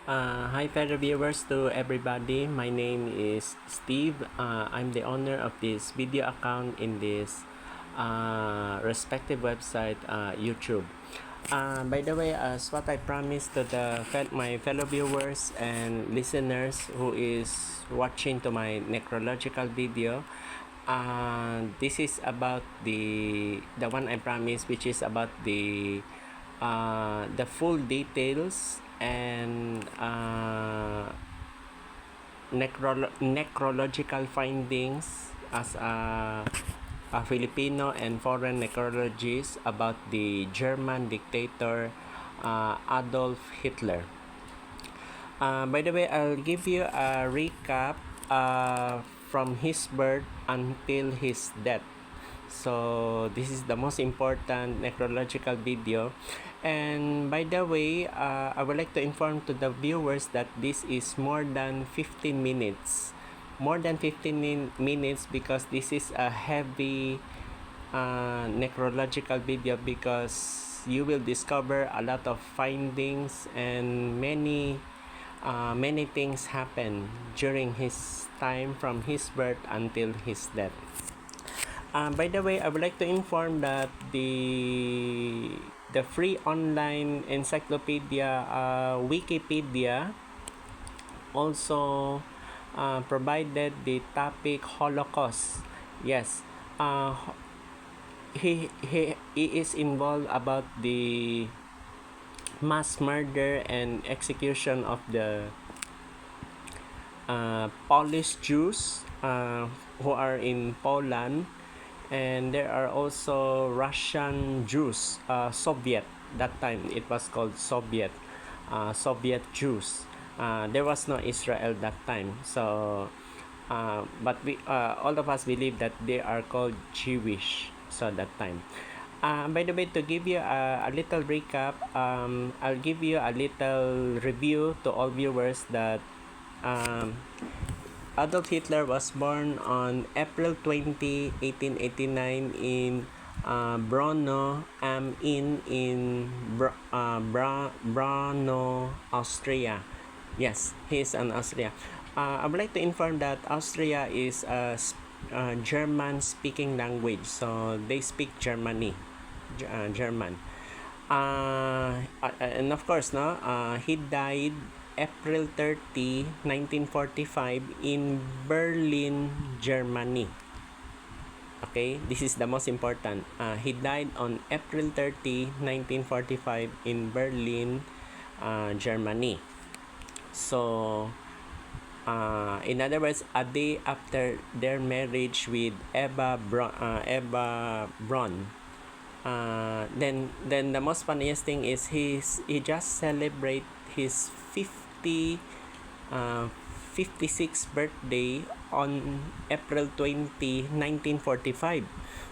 Hi fellow viewers to everybody. My name is Steve. I'm the owner of this video account in this respective website, YouTube. By the way, as what I promised to my fellow viewers and listeners who is watching to my necrological video, this is about the one I promised, which is about the full details and necrological findings as a Filipino and foreign necrologist about the German dictator Adolf Hitler. By the way, I'll give you a recap from his birth until his death. So this is the most important necrological video. And by the way, I would like to inform to the viewers that this is more than 15 minutes. More than 15 minutes because this is a heavy necrological video, because you will discover a lot of findings and many things happen during his time from his birth until his death. By the way, I would like to inform that the free online encyclopedia Wikipedia also provided the topic Holocaust. Yes, uh, he is involved about the mass murder and execution of the Polish Jews who are in Poland, and there are also Russian Jews, Soviet. That time it was called Soviet Jews. There was no Israel that time, so but we all of us believe that they are called Jewish. So that time. By the way, to give you a little recap, I'll give you a little review to all viewers that um, Adolf Hitler was born on April 20, 1889 in Brno am Inn in Brno, Austria. Yes, he's in Austria. I would like to inform that Austria is a German-speaking language, so they speak German. And of course, no, he died April 30, 1945 in Berlin, Germany. Okay, this is the most important. He died on April 30, 1945 in Berlin, Germany. So, in other words, a day after their marriage with Eva Braun. Then the most funniest thing is he just celebrate his 56th birthday on April 20, 1945.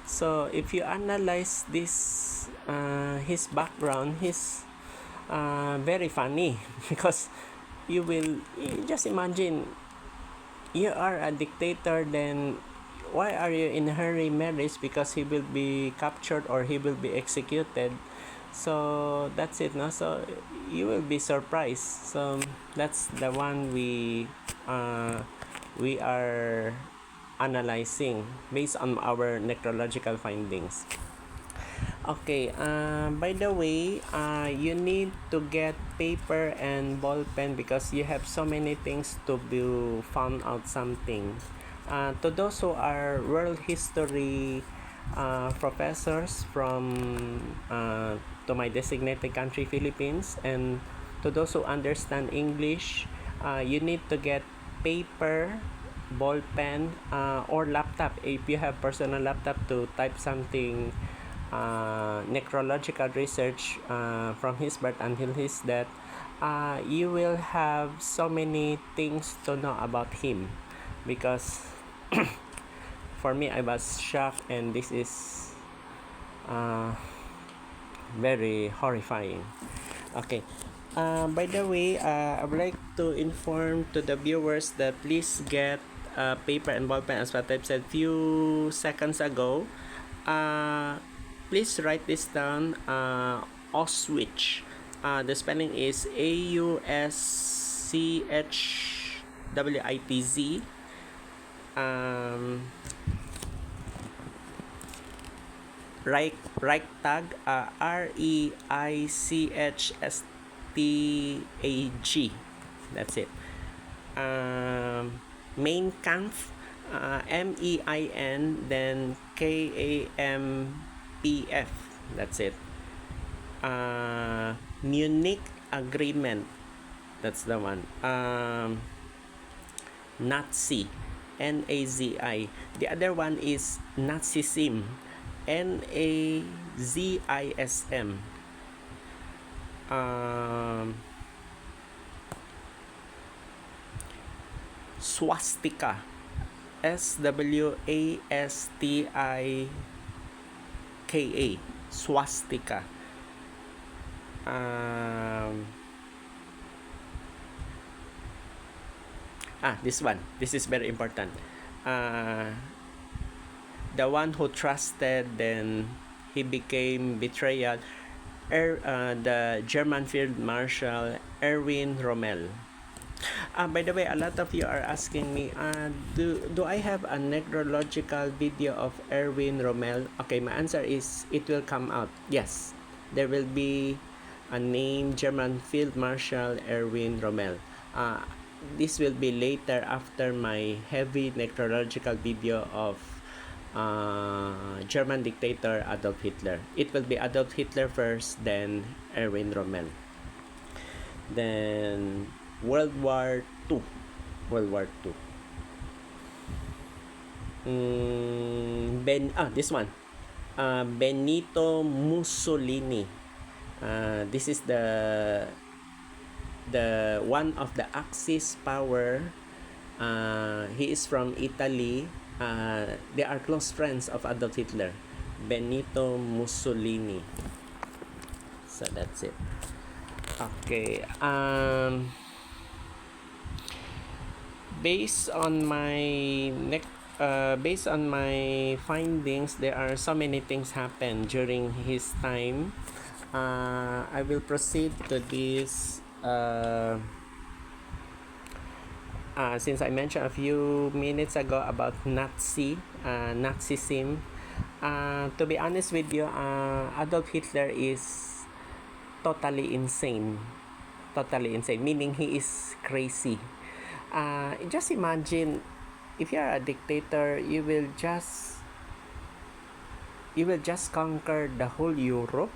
So if you analyze this his background, he's very funny because you just imagine, you are a dictator, then why are you in a hurry marriage? Because he will be captured or he will be executed. So that's it, no? So you will be surprised. So that's the one we are analyzing based on our necrological findings. Okay, by the way, you need to get paper and ball pen because you have so many things to be found out something. To those who are world history professors from to my designated country, Philippines, and to those who understand English, you need to get paper, ball pen, or laptop. If you have personal laptop to type something necrological research from his birth until his death, you will have so many things to know about him, because for me, I was shocked, and this is very horrifying. Okay. By the way, I would like to inform to the viewers that please get paper and ball pen, as what I've said few seconds ago. Please write this down. Auschwitz. The spelling is Chwitz, Reichtag, Reichstag. That's it. Main Kampf, MEIN, then KAMPF. That's it. Munich Agreement. That's the one. Nazi, NAZI. The other one is Nazism, NAZISM. Swastika, SWASTIKA. Swastika. This one. This is very important. The one who trusted, then he became betrayal. The German Field Marshal Erwin Rommel. By the way, a lot of you are asking me, do I have a necrological video of Erwin Rommel? Okay, my answer is it will come out. Yes, there will be a name, German Field Marshal Erwin Rommel. This will be later after my heavy necrological video of German dictator Adolf Hitler. It will be Adolf Hitler first, then Erwin Rommel. Then World War II. This one. Benito Mussolini. This is the one of the Axis power. He is from Italy. They are close friends of Adolf Hitler. Benito Mussolini. So that's it. Okay. Based on my findings, there are so many things happen during his time. I will proceed to this. Since I mentioned a few minutes ago about Nazism, to be honest with you, Adolf Hitler is totally insane, meaning he is crazy. Just imagine, if you are a dictator, you will just conquer the whole Europe.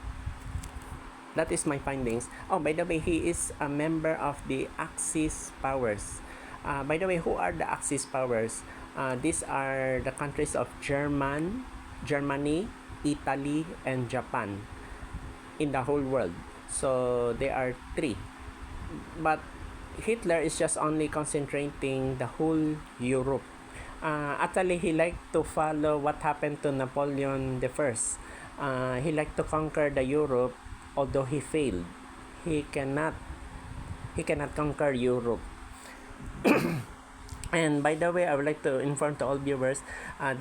That is my findings. Oh, by the way, he is a member of the Axis powers. By the way, who are the Axis powers? These are the countries of Germany, Italy, and Japan in the whole world. So there are three. But Hitler is just only concentrating the whole Europe. Actually, he liked to follow what happened to Napoleon the First. He liked to conquer the Europe, although he failed. He cannot conquer Europe. And by the way, I would like to inform to all viewers,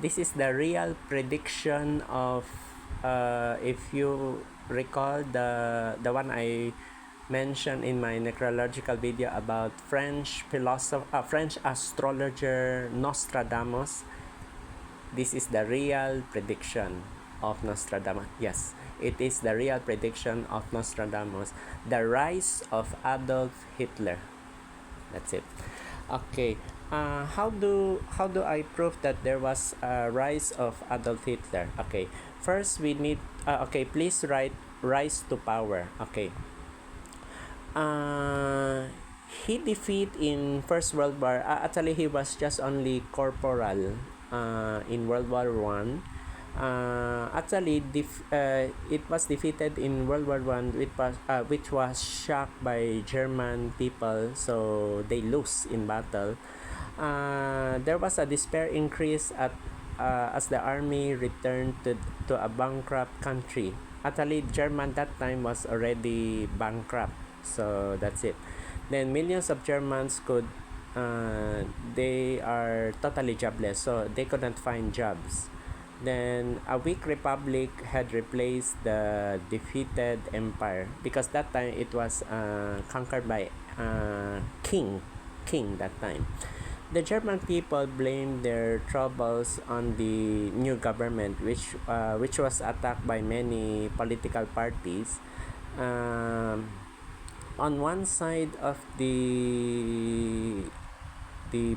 this is the real prediction of, if you recall, the one I mentioned in my necrological video about French astrologer Nostradamus. This is the real prediction of Nostradamus. Yes, it is the real prediction of Nostradamus. The rise of Adolf Hitler. That's it. Okay. How do I prove that there was a rise of Adolf Hitler? Okay. First, we need. Okay, please write rise to power. Okay. He defeat in First World War. Actually, he was just only corporal in World War One. Actually, it was defeated in World War One, which was shocked by German people, so they lose in battle. There was a despair increase as the army returned to a bankrupt country. Actually, German that time was already bankrupt, so that's it. Then millions of Germans they are totally jobless, so they couldn't find jobs. Then a weak republic had replaced the defeated empire, because that time it was conquered by king that time. The German people blamed their troubles on the new government, which was attacked by many political parties. Um, on one side of the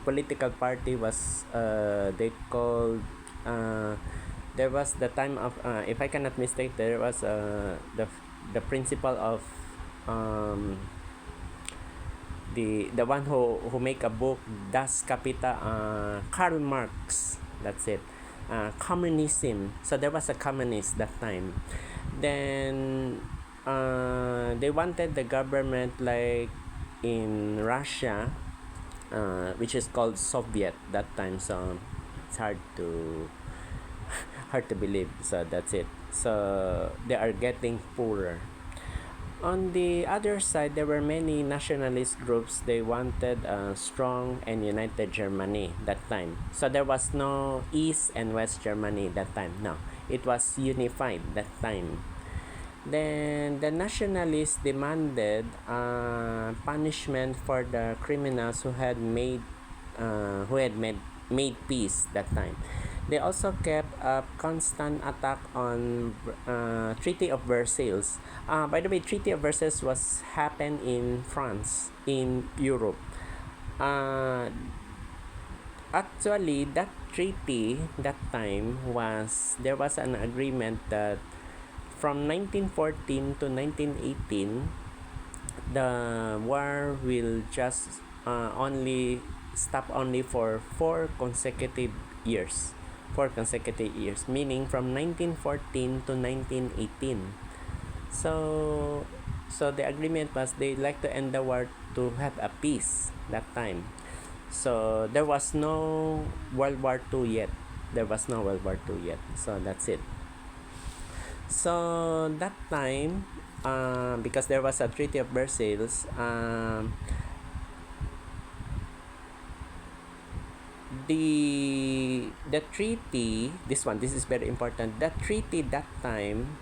political party was they called uh, there was the time of if I cannot mistake, there was the principal of um, the one who make a book, Das Kapital, Karl Marx, that's it. Communism, so there was a communist that time. Then they wanted the government like in Russia, which is called Soviet that time, so it's hard to believe, so that's it. So they are getting poorer. On the other side, there were many nationalist groups. They wanted a strong and united Germany that time. So there was no East and West Germany that time. No, it was unified that time. Then the nationalists demanded punishment for the criminals who had made peace that time. They also kept a constant attack on Treaty of Versailles. By the way, Treaty of Versailles was happened in France, in Europe. Uh, Actually, that treaty that time was there was an agreement that from 1914 to 1918, the war will just only stop only for 4 consecutive years. 4 consecutive years, meaning from 1914 to 1918. So the agreement was they like to end the war to have a peace that time. So there was no World War II yet. There was no World War II yet. So that's it. So that time, because there was a Treaty of Versailles, the treaty, this is very important. That treaty that time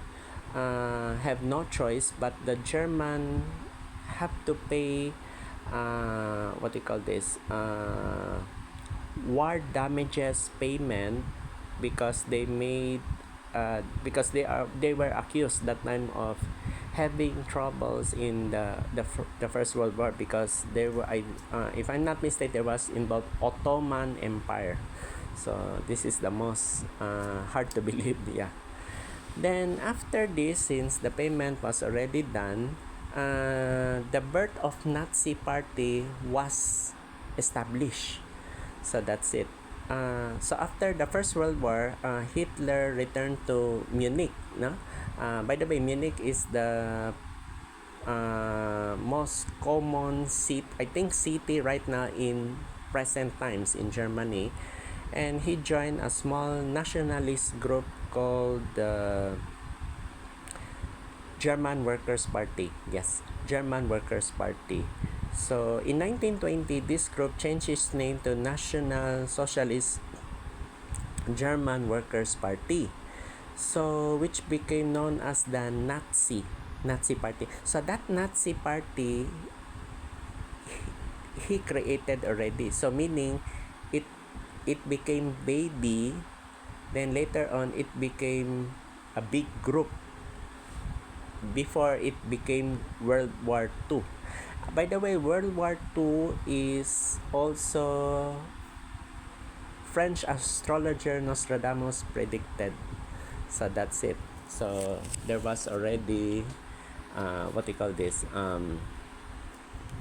have no choice, but the German have to pay what do you call this, war damages payment, because they were accused that time of having troubles in the First World War, because there were if I'm not mistaken, there was involved Ottoman Empire. So this is the most hard to believe, yeah. Then after this, since the payment was already done, the birth of Nazi party was established. So that's it. So after the First World War, Hitler returned to Munich. No, by the way, Munich is the most common seat, I think, city right now in present times in Germany, and he joined a small nationalist group called the German Workers' Party. Yes, German Workers' Party. So in 1920, this group changed its name to National Socialist German Workers' Party. So which became known as the Nazi Party. So that Nazi Party he created already. So meaning it became baby, then later on it became a big group before it became World War II. By the way, World War II is also French astrologer Nostradamus predicted. So that's it. So there was already what do you call this?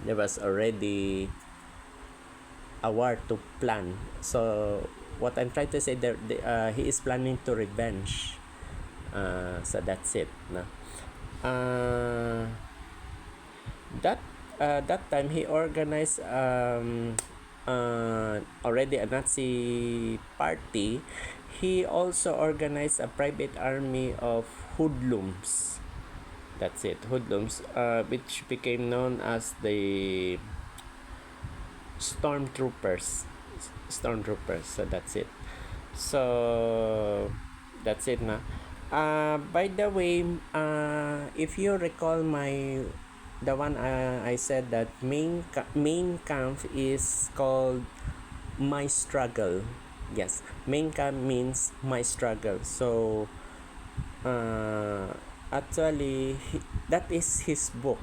There was already a war to plan. So what I'm trying to say there, he is planning to revenge. So that's it. No? That time he organized already a Nazi party. He also organized a private army of hoodlums. That's it, hoodlums, which became known as the stormtroopers. So that's it. So That's it na. By the way, if you recall the one I said that main camp is called my struggle. Yes, main camp means my struggle. So uh, actually that is his book.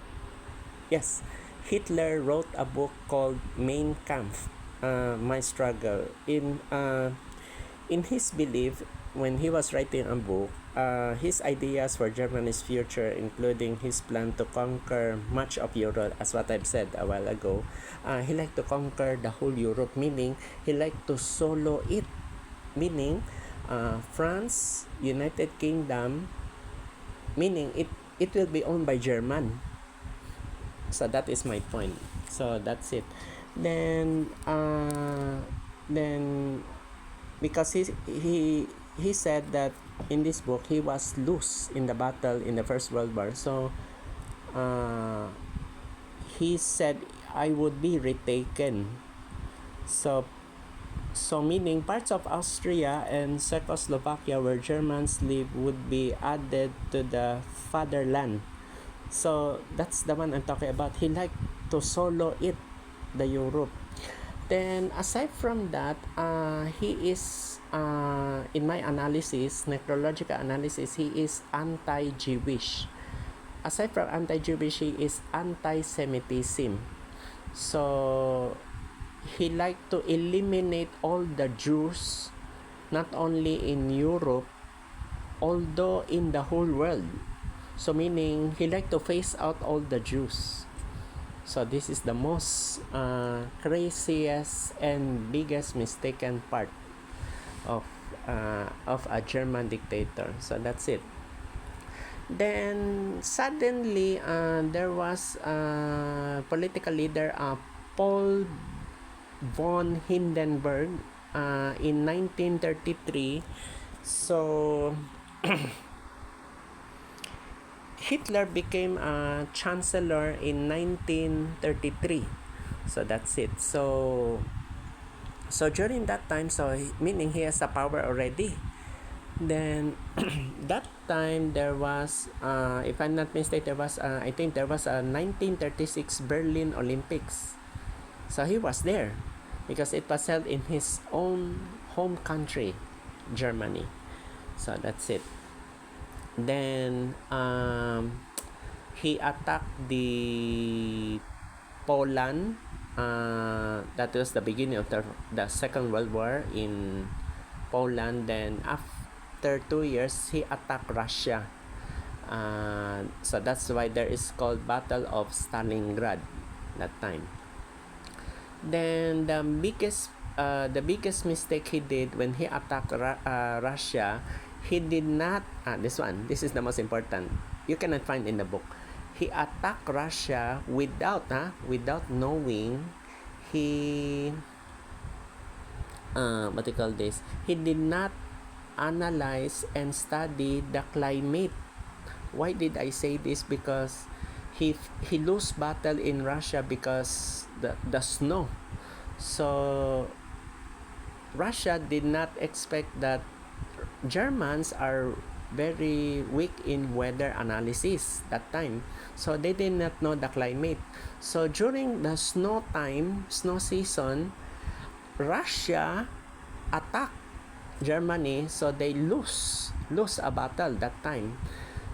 Yes, Hitler wrote a book called Mein Kampf, My Struggle. In his belief, when he was writing a book, his ideas for Germany's future, including his plan to conquer much of Europe, as what I've said a while ago, he liked to conquer the whole Europe, meaning he liked to solo it, meaning France, United Kingdom, meaning it will be owned by German. So that is my point. So that's it. Then because he said that in this book he was loose in the battle in the First World War. So uh, he said I would be retaken. So meaning parts of Austria and Czechoslovakia where Germans live would be added to the fatherland. So that's the one I'm talking about. He liked to solo it, the Europe. Then aside from that, he is in my analysis, necrological analysis, he is anti-Jewish. Aside from anti-Jewish, he is anti-Semitism. So he liked to eliminate all the Jews, not only in Europe, although in the whole world. So meaning he liked to phase out all the Jews. So this is the most craziest and biggest mistaken part of a German dictator. So that's it. Then suddenly there was a political leader, Paul von Hindenburg, in 1933. So Hitler became a chancellor in 1933. So that's it. So during that time, meaning he has the power already. Then that time there was, if I'm not mistaken, I think there was a 1936 Berlin Olympics. So he was there because it was held in his own home country, Germany. So that's it. Then he attacked the Poland. That was the beginning of the Second World War in Poland. Then after 2 years, he attacked Russia. So that's why there is called Battle of Stalingrad that time. Then the biggest mistake he did when he attacked Russia, he did not this is the most important, you cannot find in the book. He attacked Russia without knowing. He what do you call this, he did not analyze and study the climate. Why did I say this? Because he lost battle in Russia because the snow. So Russia did not expect that Germans are very weak in weather analysis that time. So they did not know the climate. So during the snow season, Russia attacked Germany, so they lose a battle that time.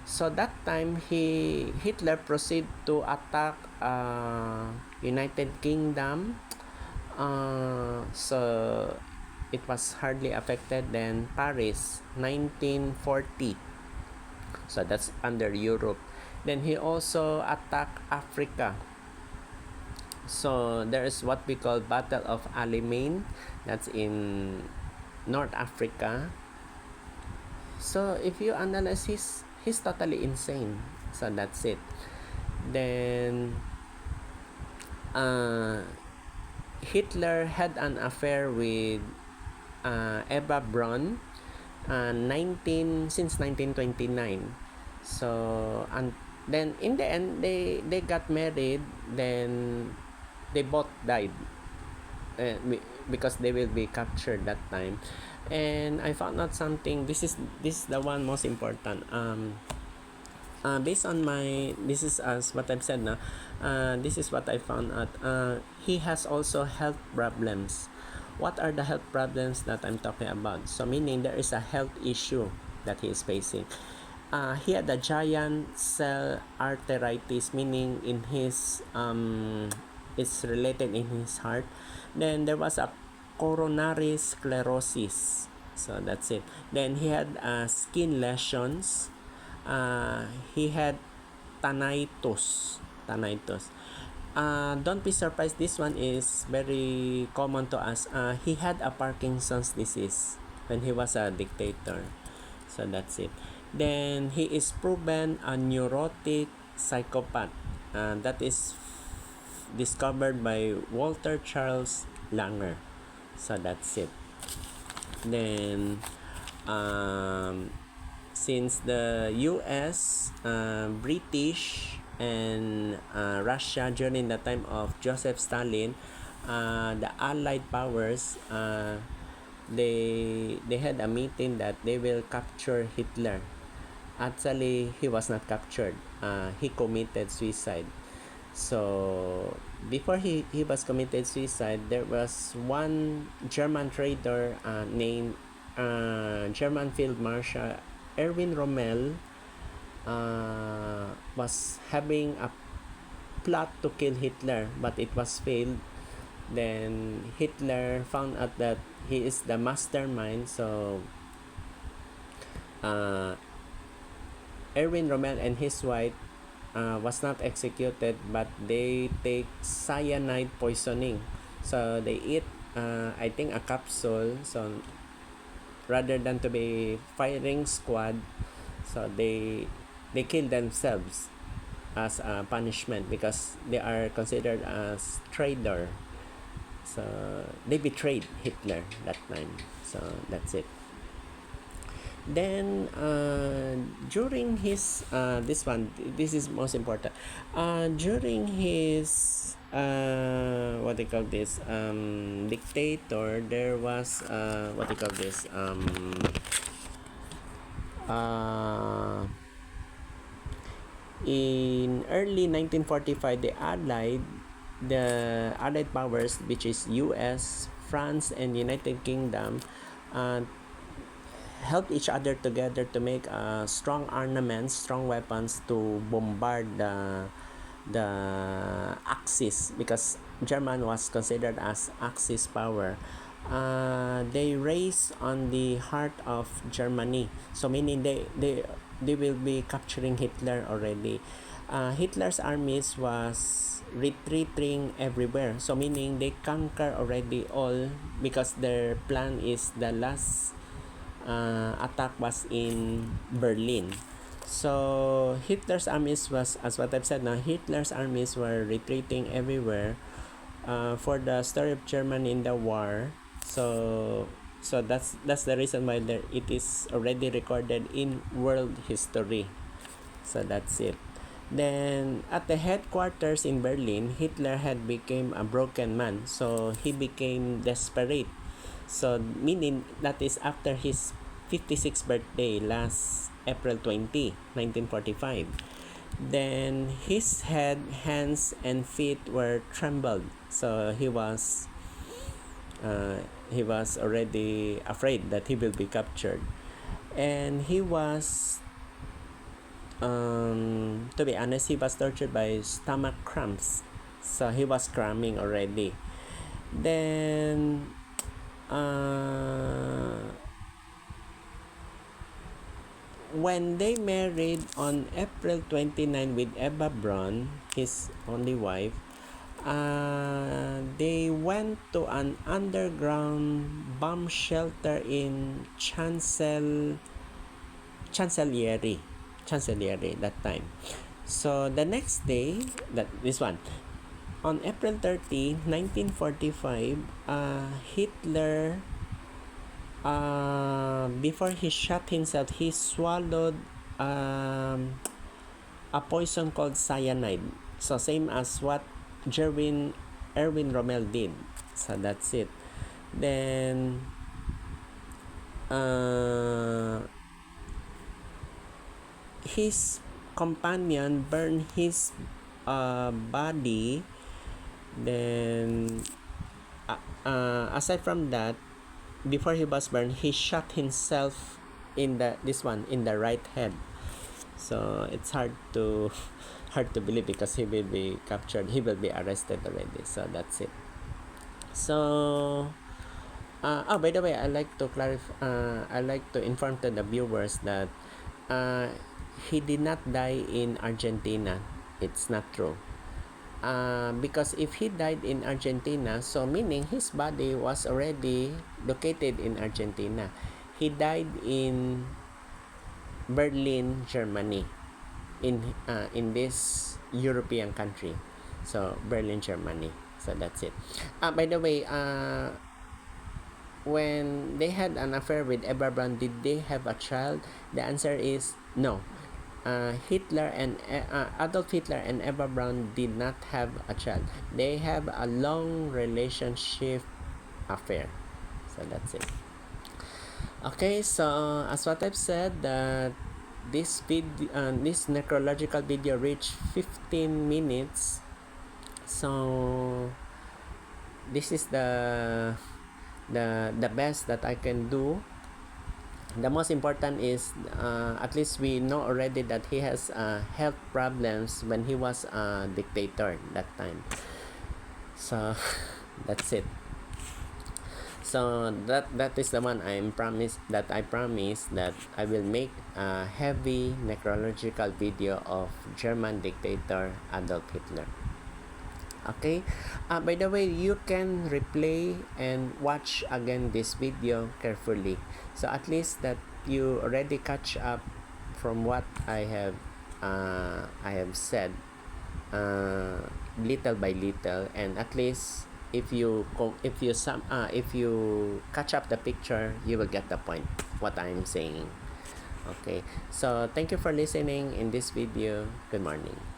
So that time Hitler proceeded to attack United Kingdom. So it was hardly affected. Then Paris, 1940. So that's under Europe. Then he also attacked Africa. So there is what we call Battle of Alamein. That's in North Africa. So if you analyze, he's totally insane. So that's it. Then Hitler had an affair with Eva Braun since 1929. So and then in the end they got married. Then they both died. because they will be captured that time. And I found out something. This is the one most important. Based on my, this is as what I've said now, this is what I found out. He has also health problems. What are the health problems that I'm talking about? So meaning there is a health issue that he is facing. He had a giant cell arteritis, meaning in his it's related in his heart. Then there was a coronary sclerosis. So that's it. Then he had skin lesions. He had tinnitus. Tinnitus. Don't be surprised. This one is very common to us. He had a Parkinson's disease when he was a dictator. So that's it. Then he is proven a neurotic psychopath. That is discovered by Walter Charles Langer. So that's it. Then since the US, British, and Russia during the time of Joseph Stalin, the Allied powers, they had a meeting that they will capture Hitler. Actually, he was not captured. He committed suicide. So before he was committed suicide, there was one German traitor named German Field Marshal Erwin Rommel, was having a plot to kill Hitler, but it was failed. Then Hitler found out that he is the mastermind, so Erwin Rommel and his wife was not executed, but they take cyanide poisoning. So they eat, I think, a capsule. So rather than to be firing squad, so they kill themselves as a punishment because they are considered as traitor. So they betrayed Hitler that time. So that's it. Then during his this is most important. During his what they call this dictator, there was what they call this in early 1945, the Allied powers, which is US, France, and United Kingdom, helped each other together to make strong armaments, strong weapons to bombard the Axis, because German was considered as Axis power. They race on the heart of Germany, so meaning they will be capturing Hitler already. Hitler's armies was retreating everywhere, so meaning they conquer already all, because their plan is the last attack was in Berlin. So Hitler's armies was, as what I've said now, Hitler's armies were retreating everywhere for the story of Germany in the war. So that's the reason why it is already recorded in world history. So that's it. Then at the headquarters in Berlin, Hitler had become a broken man, so he became desperate. So meaning that is after his 56th birthday last April 20, 1945. Then his head, hands, and feet were trembled. So he was already afraid that he will be captured, and he was to be honest, he was tortured by stomach cramps. So he was cramming already. Then when they married on April 29 with Eva Braun, his only wife, they went to an underground bomb shelter in Chancellery that time. So the next day, on April 30, 1945, Hitler, before he shot himself, he swallowed a poison called cyanide. So same as what Erwin Rommel did. So that's it. Then his companion burned his body. Then aside from that, before he was burned, he shot himself in the right head. So it's hard to hard to believe because he will be captured, he will be arrested already. So that's it. So by the way, I like to inform to the viewers that he did not die in Argentina. It's not true. Because if he died in Argentina, so meaning his body was already located in Argentina. He died in Berlin, Germany, in this European country. So Berlin, Germany. So that's it. By the way, when they had an affair with Eva Braun, did they have a child? The answer is no. Adolf Hitler and Eva Braun did not have a child. They have a long relationship affair. So that's it. Okay, so as what I've said, that this necrological video reached 15 minutes. So this is the best that I can do. The most important is at least we know already that he has health problems when he was a dictator that time. So that's it. So that is the one I promise that I will make a heavy necrological video of German dictator Adolf Hitler. Okay, by the way, you can replay and watch again this video carefully, so at least that you already catch up from what I have said little by little, and at least if you catch up the picture, you will get the point what I'm saying. Okay, so thank you for listening in this video. Good morning.